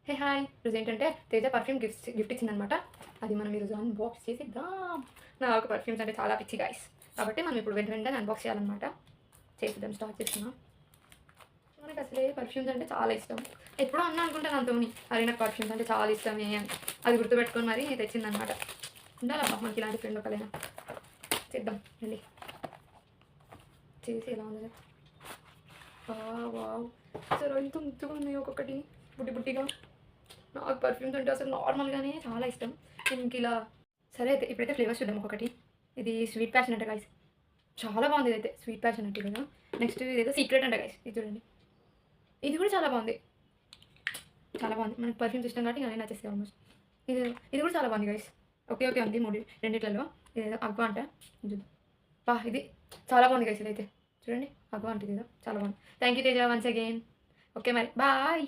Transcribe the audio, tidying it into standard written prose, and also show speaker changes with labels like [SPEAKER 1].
[SPEAKER 1] Hey hi! ఈరోజు ఏంటంటే Teja perfume gift ఇచ్చిందనమాట. అది మనం ఈరోజు అన్బాక్స్ చేసేద్దాం. నాకు పర్ఫ్యూమ్స్ అంటే చాలా పిచ్చి గైస్. కాబట్టి మనం ఇప్పుడు వెంటనే అన్బాక్స్ చేయాలన్నమాట. చేసేద్దాం, స్టార్ట్ చేస్తున్నా. మనకు అసలే పర్ఫ్యూమ్స్ అంటే చాలా ఇష్టం. ఎప్పుడో అన్నా అనుకుంటాను అంతోని, అరే నాకు పర్ఫ్యూమ్స్ అంటే చాలా ఇష్టమే అని. అది గుర్తుపెట్టుకొని మరీ తెచ్చిందనమాట. ఉండాలబ్బా మనకి ఇలాంటి ఫ్రెండ్ ఒకరైనా. చేద్దాం రండి. చేసి ఎలా ఉందో వావ్! అసలు ఎంత ముద్దుగా ఉన్నాయి ఒక్కొక్కటి బుడ్డి బుడ్డిగా. నాకు పర్ఫ్యూమ్స్ అంటే అసలు నార్మల్‌గానే చాలా ఇష్టం. ఇంకిలా సరే అయితే ఇప్పుడైతే ఫ్లేవర్స్ చూద్దాం ఒక్కొక్కటి. ఇది స్వీట్ ప్యాషన్ అంట గైస్. చాలా బాగుంది ఇదైతే. స్వీట్ ప్యాషన్ అంటే కదా! నెక్స్ట్ ఇదేదో సీక్రెట్ అంట గైస్. ఇది చూడండి. ఇది కూడా చాలా బాగుంది. చాలా బాగుంది. మనకి పర్ఫ్యూమ్స్ ఇష్టం కాబట్టి అన్నీ నచ్చేస్తాయి ఆల్మోస్ట్. ఇది ఇది కూడా చాలా బాగుంది గైస్. ఓకే ఓకే ఉంది రెండిట్లలో. ఇదేదో అగ్వా అంట. ఇది చూద్దాం. ఇది చాలా బాగుంది గైస్ ఇదైతే. చూడండి అగ్వా అంటే ఇదేదో చాలా బాగుంది. Thank you Teja once again. Okay మరి బాయ్.